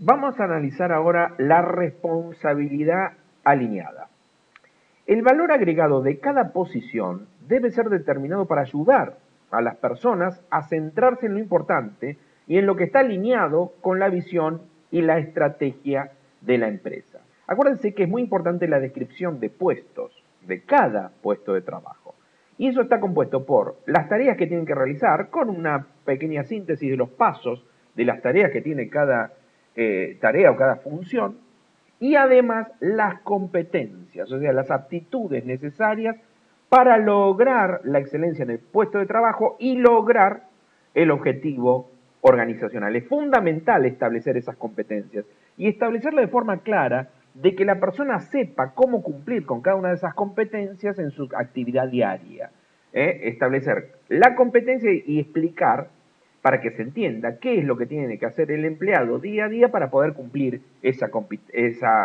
Vamos a analizar ahora la responsabilidad alineada. El valor agregado de cada posición debe ser determinado para ayudar a las personas a centrarse en lo importante y en lo que está alineado con la visión y la estrategia de la empresa. Acuérdense que es muy importante la descripción de puestos, de cada puesto de trabajo. Y eso está compuesto por las tareas que tienen que realizar, con una pequeña síntesis de los pasos de las tareas que tiene cada tarea o cada función, y además las competencias, o sea, las aptitudes necesarias para lograr la excelencia en el puesto de trabajo y lograr el objetivo organizacional. Es fundamental establecer esas competencias y establecerlas de forma clara de que la persona sepa cómo cumplir con cada una de esas competencias en su actividad diaria. Establecer la competencia y explicar para que se entienda qué es lo que tiene que hacer el empleado día a día para poder cumplir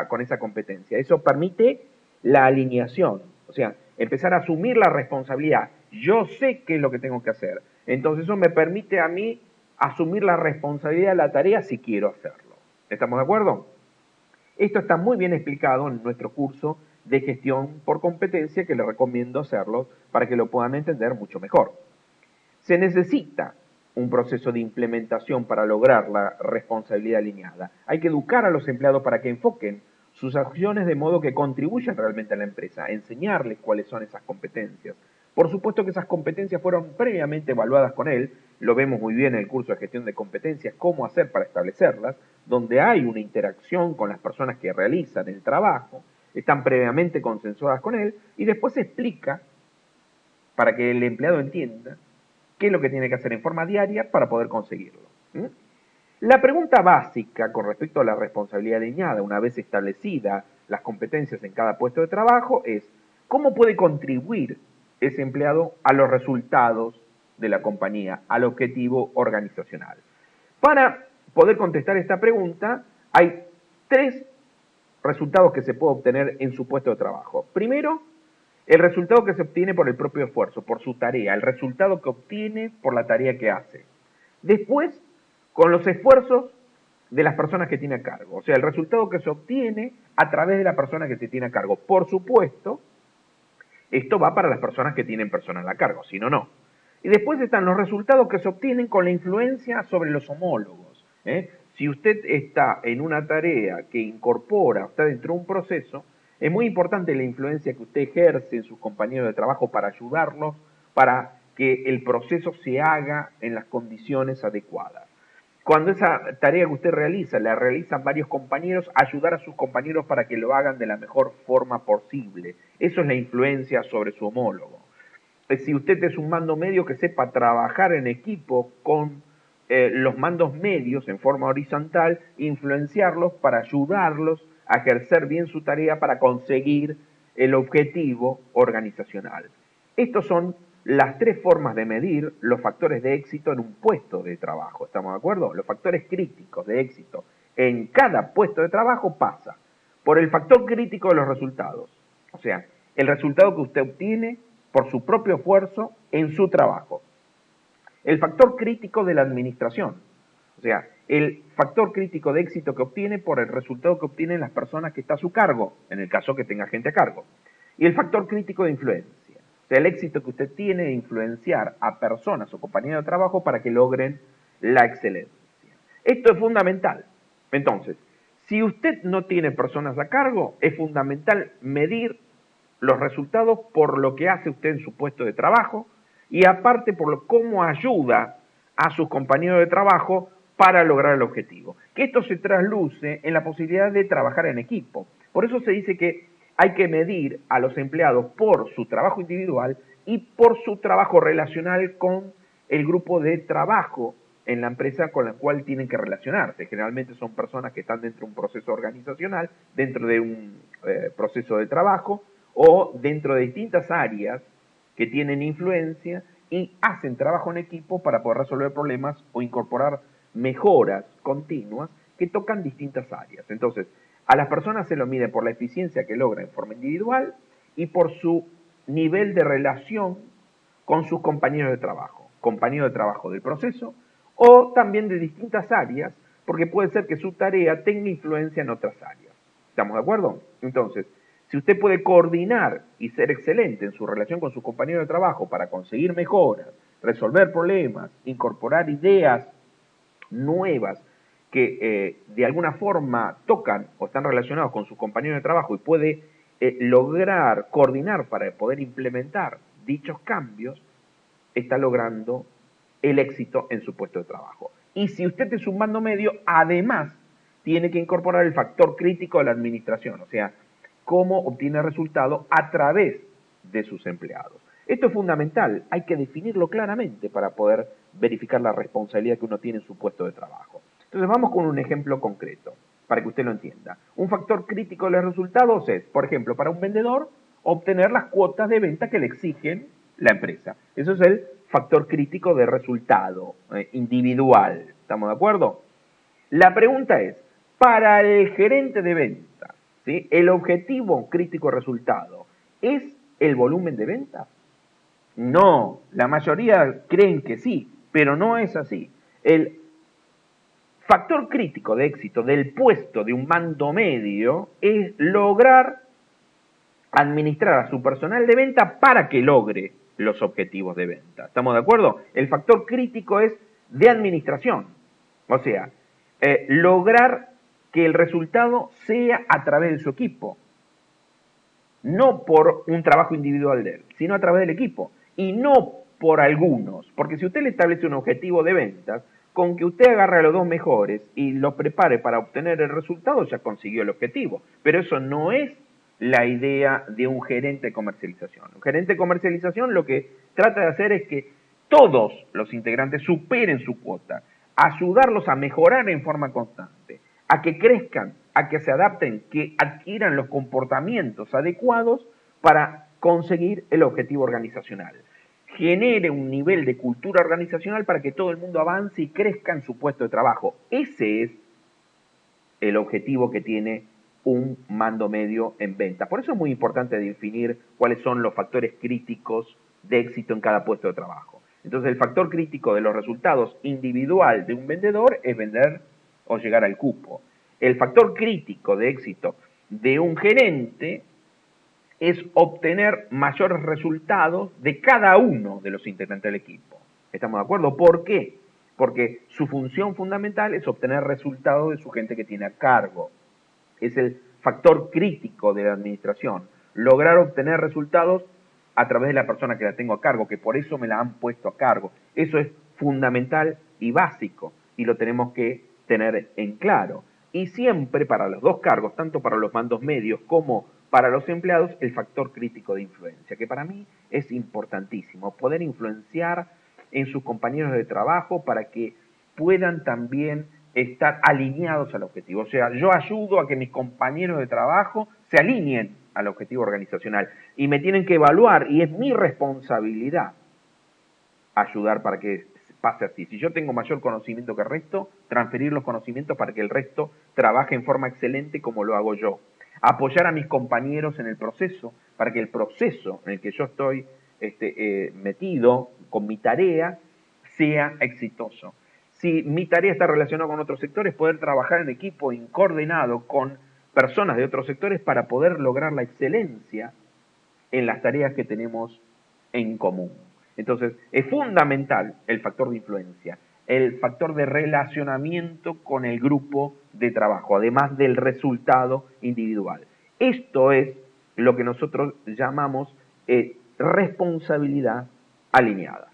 con esa competencia. Eso permite la alineación, o sea, empezar a asumir la responsabilidad. Yo sé qué es lo que tengo que hacer, entonces eso me permite a mí asumir la responsabilidad de la tarea si quiero hacerlo. ¿Estamos de acuerdo? Esto está muy bien explicado en nuestro curso de gestión por competencia, que les recomiendo hacerlo para que lo puedan entender mucho mejor. Se necesita un proceso de implementación para lograr la responsabilidad alineada. Hay que educar a los empleados para que enfoquen sus acciones de modo que contribuyan realmente a la empresa, enseñarles cuáles son esas competencias. Por supuesto que esas competencias fueron previamente evaluadas con él, lo vemos muy bien en el curso de gestión de competencias, cómo hacer para establecerlas, donde hay una interacción con las personas que realizan el trabajo, están previamente consensuadas con él, y después se explica para que el empleado entienda qué es lo que tiene que hacer en forma diaria para poder conseguirlo. La pregunta básica con respecto a la responsabilidad alineada, una vez establecidas las competencias en cada puesto de trabajo, es ¿cómo puede contribuir ese empleado a los resultados de la compañía, al objetivo organizacional? Para poder contestar esta pregunta, hay 3 resultados que se puede obtener en su puesto de trabajo. Primero, el resultado que se obtiene por el propio esfuerzo, por su tarea, el resultado que obtiene por la tarea que hace. Después, con los esfuerzos de las personas que tiene a cargo, o sea, el resultado que se obtiene a través de la persona que se tiene a cargo. Por supuesto, esto va para las personas que tienen personal a cargo, si no, no. Y después están los resultados que se obtienen con la influencia sobre los homólogos. Si usted está en una tarea que incorpora, está dentro de un proceso, es muy importante la influencia que usted ejerce en sus compañeros de trabajo para ayudarlos, para que el proceso se haga en las condiciones adecuadas. Cuando esa tarea que usted realiza, la realizan varios compañeros, ayudar a sus compañeros para que lo hagan de la mejor forma posible. Eso es la influencia sobre su homólogo. Si usted es un mando medio, que sepa trabajar en equipo con los mandos medios en forma horizontal, influenciarlos para ayudarlos a ejercer bien su tarea para conseguir el objetivo organizacional. Estos son las 3 formas de medir los factores de éxito en un puesto de trabajo. ¿Estamos de acuerdo? Los factores críticos de éxito en cada puesto de trabajo pasa por el factor crítico de los resultados. O sea, el resultado que usted obtiene por su propio esfuerzo en su trabajo. El factor crítico de la administración. O sea, el factor crítico de éxito que obtiene por el resultado que obtienen las personas que está a su cargo, en el caso que tenga gente a cargo. Y el factor crítico de influencia. O sea, el éxito que usted tiene de influenciar a personas o compañeros de trabajo para que logren la excelencia. Esto es fundamental. Entonces, si usted no tiene personas a cargo, es fundamental medir los resultados por lo que hace usted en su puesto de trabajo y aparte por cómo ayuda a sus compañeros de trabajo para lograr el objetivo. Que esto se trasluce en la posibilidad de trabajar en equipo. Por eso se dice que hay que medir a los empleados por su trabajo individual y por su trabajo relacional con el grupo de trabajo en la empresa con la cual tienen que relacionarse. Generalmente son personas que están dentro de un proceso organizacional, dentro de un proceso de trabajo o dentro de distintas áreas que tienen influencia y hacen trabajo en equipo para poder resolver problemas o incorporar mejoras continuas que tocan distintas áreas. Entonces, a las personas se lo mide por la eficiencia que logra en forma individual y por su nivel de relación con sus compañeros de trabajo del proceso o también de distintas áreas, porque puede ser que su tarea tenga influencia en otras áreas. ¿Estamos de acuerdo? Entonces, si usted puede coordinar y ser excelente en su relación con sus compañeros de trabajo para conseguir mejoras, resolver problemas, incorporar ideas nuevas que de alguna forma tocan o están relacionados con sus compañeros de trabajo y puede lograr coordinar para poder implementar dichos cambios, está logrando el éxito en su puesto de trabajo. Y si usted es un mando medio, además tiene que incorporar el factor crítico de la administración, o sea, cómo obtiene resultados a través de sus empleados. Esto es fundamental, hay que definirlo claramente para poder verificar la responsabilidad que uno tiene en su puesto de trabajo. Entonces vamos con un ejemplo concreto, para que usted lo entienda. Un factor crítico de los resultados es, por ejemplo, para un vendedor, obtener las cuotas de venta que le exigen la empresa. Eso es el factor crítico de resultado individual. ¿Estamos de acuerdo? La pregunta es, para el gerente de ventas, ¿sí?, ¿el objetivo crítico de resultado es el volumen de ventas? No, la mayoría creen que sí, pero no es así. El factor crítico de éxito del puesto de un mando medio es lograr administrar a su personal de venta para que logre los objetivos de venta. ¿Estamos de acuerdo? El factor crítico es de administración. O sea, lograr que el resultado sea a través de su equipo. No por un trabajo individual de él, sino a través del equipo. Y no por algunos. Porque si usted le establece un objetivo de ventas, con que usted agarre a los dos mejores y los prepare para obtener el resultado, ya consiguió el objetivo. Pero eso no es la idea de un gerente de comercialización. Un gerente de comercialización lo que trata de hacer es que todos los integrantes superen su cuota, ayudarlos a mejorar en forma constante, a que crezcan, a que se adapten, que adquieran los comportamientos adecuados para conseguir el objetivo organizacional. Genere un nivel de cultura organizacional para que todo el mundo avance y crezca en su puesto de trabajo. Ese es el objetivo que tiene un mando medio en venta. Por eso es muy importante definir cuáles son los factores críticos de éxito en cada puesto de trabajo. Entonces, el factor crítico de los resultados individual de un vendedor es vender o llegar al cupo. El factor crítico de éxito de un gerente es obtener mayores resultados de cada uno de los integrantes del equipo. ¿Estamos de acuerdo? ¿Por qué? Porque su función fundamental es obtener resultados de su gente que tiene a cargo. Es el factor crítico de la administración. Lograr obtener resultados a través de la persona que la tengo a cargo, que por eso me la han puesto a cargo. Eso es fundamental y básico, y lo tenemos que tener en claro. Y siempre para los dos cargos, tanto para los mandos medios como para los empleados, el factor crítico de influencia, que para mí es importantísimo, poder influenciar en sus compañeros de trabajo para que puedan también estar alineados al objetivo. O sea, yo ayudo a que mis compañeros de trabajo se alineen al objetivo organizacional y me tienen que evaluar y es mi responsabilidad ayudar para que pase así. Si yo tengo mayor conocimiento que el resto, transferir los conocimientos para que el resto trabaje en forma excelente como lo hago yo. Apoyar a mis compañeros en el proceso para que el proceso en el que yo estoy metido con mi tarea sea exitoso. Si mi tarea está relacionada con otros sectores, poder trabajar en equipo coordinado con personas de otros sectores para poder lograr la excelencia en las tareas que tenemos en común. Entonces, es fundamental el factor de influencia, el factor de relacionamiento con el grupo de trabajo, además del resultado individual. Esto es lo que nosotros llamamos responsabilidad alineada.